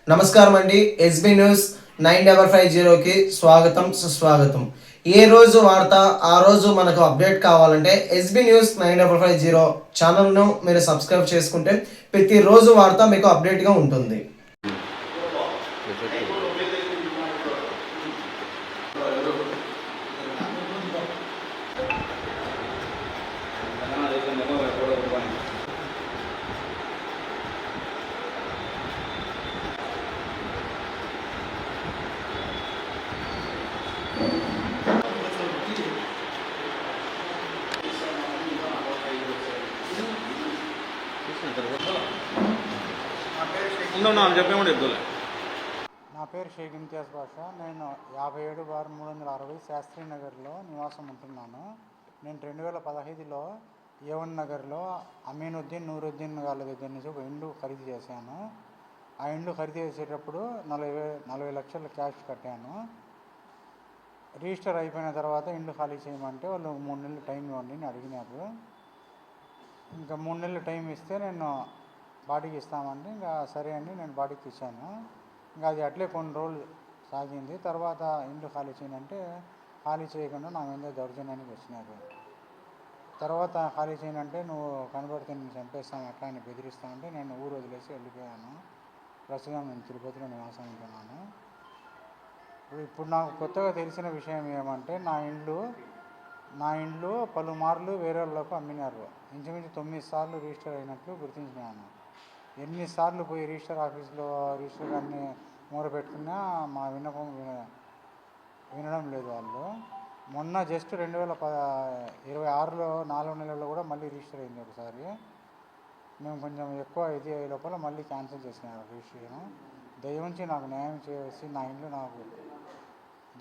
నమస్కారం అండి. SB news 9550కి స్వాగతం సుస్వాగతం. ఏ రోజు వార్త ఆ రోజు మనకు అప్డేట్ కావాలంటే ఎస్బీ న్యూస్ 9550 ఛానల్ను మీరు సబ్స్క్రైబ్ చేసుకుంటే ప్రతిరోజు వార్త మీకు అప్డేట్గా ఉంటుంది. నా పేరు షేక్ ఇంతియాజ్ బాషా. నేను 57/360 శాస్త్రి నగర్లో నివాసం ఉంటున్నాను. నేను 2015లో ఏవన్ నగర్లో అమీనుద్దీన్ నూరుద్దీన్ వాళ్ళ దగ్గర నుంచి ఒక ఇండ్లు ఖరీదు చేశాను. ఆ ఇండ్లు ఖరీదు చేసేటప్పుడు 40 లక్షల క్యాష్ కట్టాను. రిజిస్టర్ అయిపోయిన తర్వాత ఇండ్లు ఖాళీ చేయమంటే వాళ్ళు 3 నెలలు టైం ఇవ్వండి అని అడిగినారు. ఇంకా 3 నెలలు టైం ఇస్తే నేను బాడీకి ఇస్తామండి. ఇంకా సరే అండి, నేను బాడీకి ఇచ్చాను. ఇంకా అది అట్లే కొన్ని రోజులు సాగింది. తర్వాత ఇండ్లు ఖాళీ చేయనంటే ఖాళీ చేయకుండా నా మీద దౌర్జన్యానికి వచ్చినారు. తర్వాత ఖాళీ చేయనంటే నువ్వు కనబడితే నేను చంపేస్తాను అట్లా అని బెదిరిస్తామంటే నేను ఊరు వదిలేసి వెళ్ళిపోయాను. ప్రస్తుతం నేను తిరుపతిలో నివాసం ఉంటున్నాను. ఇప్పుడు నాకు కొత్తగా తెలిసిన విషయం ఏమంటే నా ఇండ్లు పలుమార్లు వేరే వాళ్ళకు అమ్మినారు. ఇంచుమించు 9 సార్లు రిజిస్టర్ అయినట్లు గుర్తించినాను. ఎన్నిసార్లు పోయి రిజిస్టర్ ఆఫీస్లో రిజిస్టర్ గారిని మూరపెట్టుకున్నా మా విన్నపం వినడం లేదు వాళ్ళు. మొన్న జస్ట్ 2026లో 4 నెలల్లో కూడా మళ్ళీ రిజిస్టర్ అయింది ఒకసారి. మేము కొంచెం ఎక్కువ ఇది అయ్యే లోపల మళ్ళీ క్యాన్సిల్ చేసినారు రిజిస్ట్రేషన్. దయవుంచి నాకు న్యాయం చేసి నా ఇంట్లో నాకు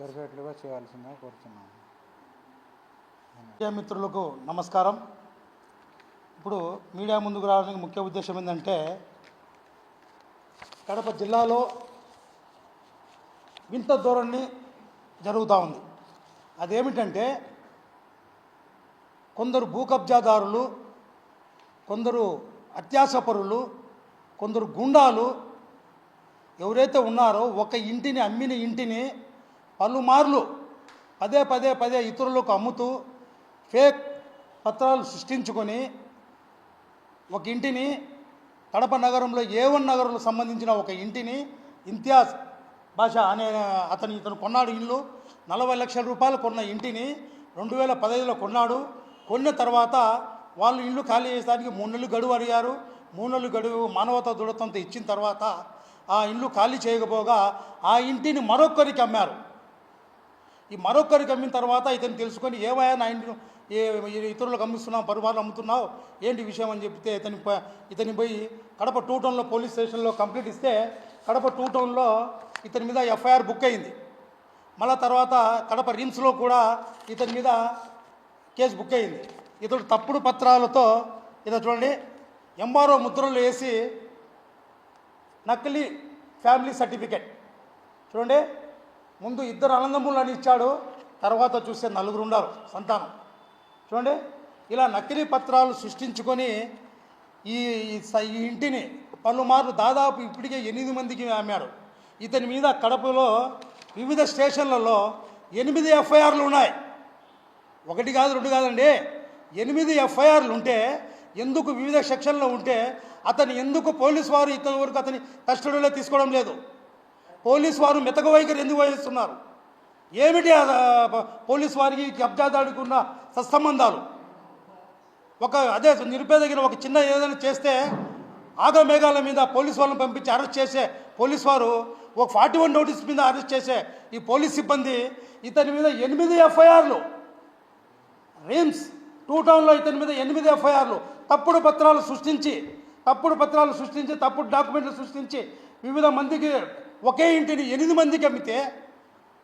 దొరికేట్లుగా చేయాల్సిందిగా కోరుతున్నాను. మిత్రులకు నమస్కారం. ఇప్పుడు మీడియా ముందుకు రావడానికి ముఖ్య ఉద్దేశం ఏంటంటే, కడప జిల్లాలో వింత ధోరణి జరుగుతూ ఉంది. అదేమిటంటే, కొందరు భూ కబ్జాదారులు, కొందరు అత్యాసపరులు, కొందరు గుండాలు ఎవరైతే ఉన్నారో ఒక ఇంటిని అమ్మిన ఇంటిని పలుమార్లు పదే ఇతరులకు అమ్ముతూ ఫేక్ పత్రాలు సృష్టించుకొని ఒక ఇంటిని కడప నగరంలో ఏవన్ నగరంలో సంబంధించిన ఒక ఇంటిని ఇంతియాజ్ బాషా అనే ఇతను కొన్నాడు. ఇల్లు 40 లక్షల రూపాయలు కొన్న ఇంటిని 2015లో కొన్నాడు. కొన్న తర్వాత వాళ్ళు ఇల్లు ఖాళీ చేసేదానికి 3 నెలలు గడువు అడిగారు. 3 నెలలు గడువు మానవతా దృఢత్వంతో ఇచ్చిన తర్వాత ఆ ఇల్లు ఖాళీ చేయకపోగా ఆ ఇంటిని మరొకరికి అమ్మారు. ఈ మరొకరికి అమ్మిన తర్వాత ఇతను తెలుసుకొని, ఏవయా నా ఇంటిని ఇతరులకు అమ్మిస్తున్నావు, పరుమార్లు అమ్ముతున్నావు, ఏంటి విషయం అని చెప్తే ఇతని పోయి కడప 2 టౌన్లో పోలీస్ స్టేషన్లో కంప్లైంట్ ఇస్తే కడప 2 టౌన్లో ఇతని మీద ఎఫ్ఐఆర్ బుక్ అయింది. మళ్ళా తర్వాత కడప రిమ్స్లో కూడా ఇతని మీద కేసు బుక్ అయింది. ఇతడు తప్పుడు పత్రాలతో చూడండి ఎంఆర్ఓ ముద్రలు వేసి నకిలీ ఫ్యామిలీ సర్టిఫికెట్ చూడండి, ముందు 2 అన్నదమ్ములు అని ఇచ్చాడు, తర్వాత చూస్తే 4 ఉన్నారు సంతానం. చూడండి, ఇలా నకిలీ పత్రాలు సృష్టించుకొని ఈ ఇంటిని పలుమార్లు దాదాపు ఇప్పటికే 8 మందికి అమ్మాడు. ఇతని మీద కడపలో వివిధ స్టేషన్లలో 8 ఎఫ్ఐఆర్లు ఉన్నాయి. 1 కాదు 2 కాదండి, 8 ఎఫ్ఐఆర్లు ఉంటే ఎందుకు వివిధ సెక్షన్లో ఉంటే అతను ఎందుకు పోలీసు వారు ఇతని వరకు అతని కస్టడీలో తీసుకోవడం లేదు? పోలీసు వారు మెతక వైఖరి ఎందుకు వహిస్తున్నారు? ఏమిటి పోలీసు వారికి కబ్జాదారుడికి ఉన్న సత్సంబంధాలు? అదే నిరుపేదగిన ఒక చిన్న ఏదైనా చేస్తే ఆగమేఘాల మీద పోలీసు వాళ్ళని పంపించి అరెస్ట్ చేసే పోలీసు వారు ఒక 41 నోటీస్ మీద అరెస్ట్ చేసే ఈ పోలీస్ సిబ్బంది ఇతని మీద 8 ఎఫ్ఐఆర్లు, రిమ్స్ 2 టౌన్లో ఇతని మీద 8 ఎఫ్ఐఆర్లు, తప్పుడు పత్రాలు సృష్టించి తప్పుడు డాక్యుమెంట్లు సృష్టించి వివిధ మందికి ఒకే ఇంటిని 8 మందికి అమ్మితే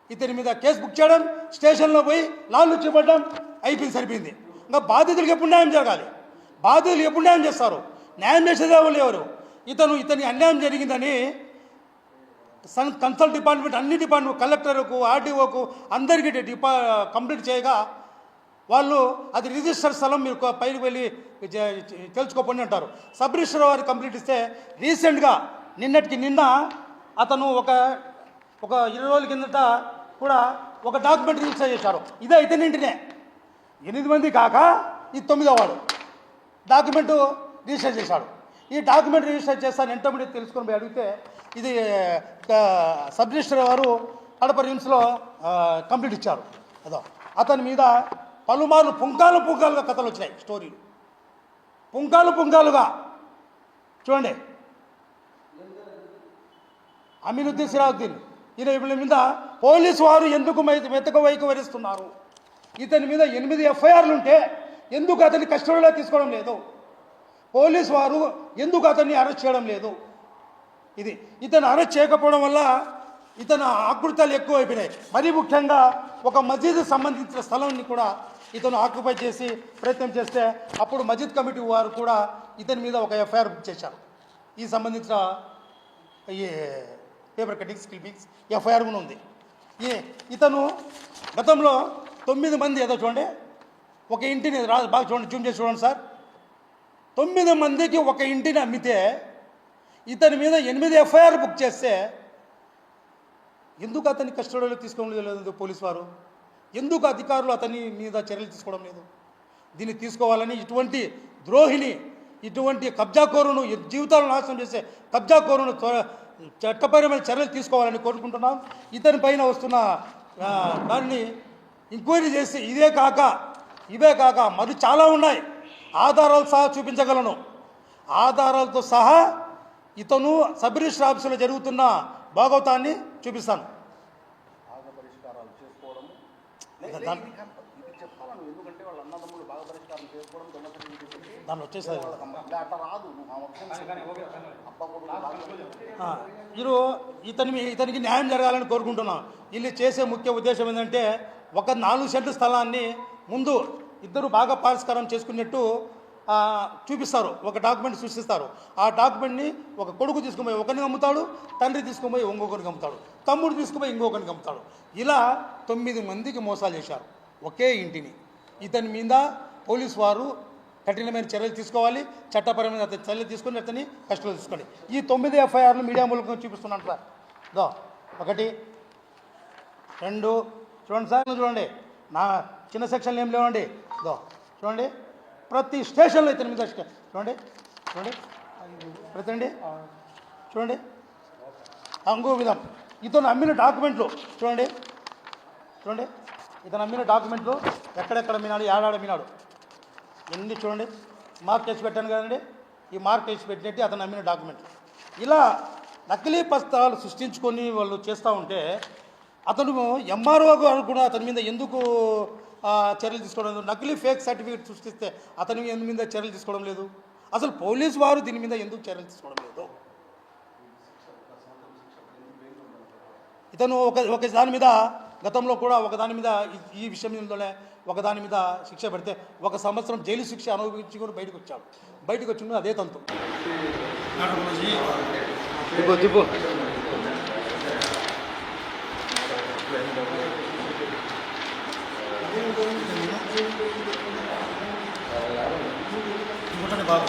ఇతని మీద కేసు బుక్ చేయడం, స్టేషన్లో పోయి లాళ్ళు చూపడం అయిపోయింది, సరిపోయింది. ఇంకా బాధితులకు ఎప్పుడు న్యాయం జరగాలి? బాధితులు ఎప్పుడు న్యాయం చేస్తారు? న్యాయం చేసేదే వాళ్ళు ఎవరు? ఇతని అన్యాయం జరిగిందని కన్సల్ట్ డిపార్ట్మెంట్, అన్ని డిపార్ట్మెంట్, కలెక్టర్కు, ఆర్డీఓకు అందరికీ కంప్లీట్ చేయగా వాళ్ళు అది రిజిస్టర్ స్థలం మీరు పైకి వెళ్ళి తెలుసుకోపోండి అంటారు. సబ్ రిజిస్టర్ వారికి కంప్లీట్ ఇస్తే రీసెంట్గా నిన్నటికి నిన్న అతను ఒక 20 రోజుల కిందట కూడా ఒక డాక్యుమెంట్ రిజిస్టర్ చేశారు. ఇదే ఇతనింటినే 8 మంది కాక ఇది 9వ వాడు డాక్యుమెంటు రిజిస్టర్ చేశాడు. ఈ డాక్యుమెంట్ రిజిస్టర్ చేస్తాను ఎంతమంది తెలుసుకొని పోయి అడిగితే ఇది సబ్ రిజిస్టర్ వారు కడప రిమ్స్లో కంప్లీట్ ఇచ్చారు. అదో అతని మీద పలుమార్లు పుంకాలుగా కథలు వచ్చినాయి, స్టోరీలు పుంకాలుగా. చూడండి, అమీనుద్దీన్ సిరాజుద్దీన్ ఈయన మీద పోలీసు వారు ఎందుకు మెతక వైఖరిస్తున్నారు? ఇతని మీద 8 ఎఫ్ఐఆర్లు ఉంటే ఎందుకు అతన్ని కస్టడీలో తీసుకోవడం లేదు? పోలీసు వారు ఎందుకు అతన్ని అరెస్ట్ చేయడం లేదు? ఇతను అరెస్ట్ చేయకపోవడం వల్ల ఇతను ఆకృతాలు ఎక్కువ అయిపోయినాయి. మరీ ముఖ్యంగా ఒక మసీదు సంబంధించిన స్థలాన్ని కూడా ఇతను ఆక్యుపై చేసి ప్రయత్నం చేస్తే అప్పుడు మసీద్ కమిటీ వారు కూడా ఇతని మీద ఒక ఎఫ్ఐఆర్ బుక్ చేశారు. ఈ సంబంధించిన ఈ పేపర్ కటింగ్స్ క్లిప్పింగ్స్ ఎఫ్ఐఆర్ కూడా ఉంది. ఇతను గతంలో 9 మంది ఏదో చూడండి, ఒక ఇంటిని బాగా చూడండి, జూమ్ చేసి చూడండి సార్. 9 మందికి ఒక ఇంటిని అమ్మితే ఇతని మీద 8 ఎఫ్ఐఆర్ బుక్ చేస్తే ఎందుకు అతన్ని కస్టడీలో తీసుకోవడం లేదు పోలీసు వారు? ఎందుకు అధికారులు అతని మీద చర్యలు తీసుకోవడం లేదు? దీన్ని తీసుకోవాలని ఇటువంటి ద్రోహిని, ఇటువంటి కబ్జాకోరును, జీవితాలను నాశనం చేసే కబ్జాకోరును చట్టపరమైన చర్యలు తీసుకోవాలని కోరుకుంటున్నాం. ఇతని పైన వస్తున్న దాన్ని ఎంక్వైరీ చేసి ఇవే కాక మరి చాలా ఉన్నాయి, ఆధారాలు సహా చూపించగలను. ఆధారాలతో సహా ఇతను సబ్ రిజిస్టర్ ఆఫీసులో జరుగుతున్న భాగవతాన్ని చూపిస్తాను. దాన్ని వచ్చేసారి ఇతనికి న్యాయం జరగాలని కోరుకుంటున్నాం. వీళ్ళు చేసే ముఖ్య ఉద్దేశం ఏంటంటే ఒక 4 సెంట్ల స్థలాన్ని ముందు ఇద్దరు బాగా పరిష్కారం చేసుకున్నట్టు చూపిస్తారు, ఒక డాక్యుమెంట్ సృష్టిస్తారు. ఆ డాక్యుమెంట్ని ఒక కొడుకు తీసుకుపోయి ఒకరిని అమ్ముతాడు, తండ్రి తీసుకుపోయి ఇంకొకరికి అమ్ముతాడు, తమ్ముడు తీసుకుపోయి ఇంకొకరికి అమ్ముతాడు. ఇలా 9 మందికి మోసాలు చేశారు ఒకే ఇంటిని. ఇతని మీద పోలీసు వారు కఠినమైన చర్యలు తీసుకోవాలి, చట్టపరమైన చర్యలు తీసుకొని అతన్ని కస్టడీలో తీసుకోండి. ఈ 9 ఎఫ్ఐఆర్లు మీడియా మూలంగా చూపిస్తున్నాను సార్. 1 2 చూడండి సార్, చూడండి నా చిన్న సెక్షన్లు ఏం లేవండి. చూడండి, ప్రతి స్టేషన్లో ఇతని మీద చూడండి చూడండి ఇంకో విధం ఇతను అమ్మిన డాక్యుమెంట్లు చూడండి ఇతను అమ్మిన డాక్యుమెంట్లు ఎక్కడెక్కడ మినాడు, ఏడాడ మినాడు, ఎన్ని చూడండి మార్క్ చేసి పెట్టాను కదండి. ఈ మార్క్ చేసి పెట్టినట్టు అతను అమ్మిన డాక్యుమెంట్లు. ఇలా నకిలీ పత్రాలు సృష్టించుకొని వాళ్ళు చేస్తూ ఉంటే అతను ఎంఆర్ఓ గారు కూడా అతని మీద ఎందుకు చర్యలు తీసుకోవడం లేదు? నకిలీ ఫేక్ సర్టిఫికేట్ సృష్టిస్తే అతని మీద చర్యలు తీసుకోవడం లేదు? అసలు పోలీసు వారు దీని మీద ఎందుకు చర్యలు తీసుకోవడం లేదు? ఇతను ఒక దాని మీద గతంలో కూడా ఒక దాని మీద ఈ విషయంలోనే ఒక దాని మీద శిక్ష పెడితే 1 సంవత్సరం జైలు శిక్ష అనుభవించి కూడా బయటకు వచ్చాడు. బయటకు వచ్చిండు అదే తంతు. బాగా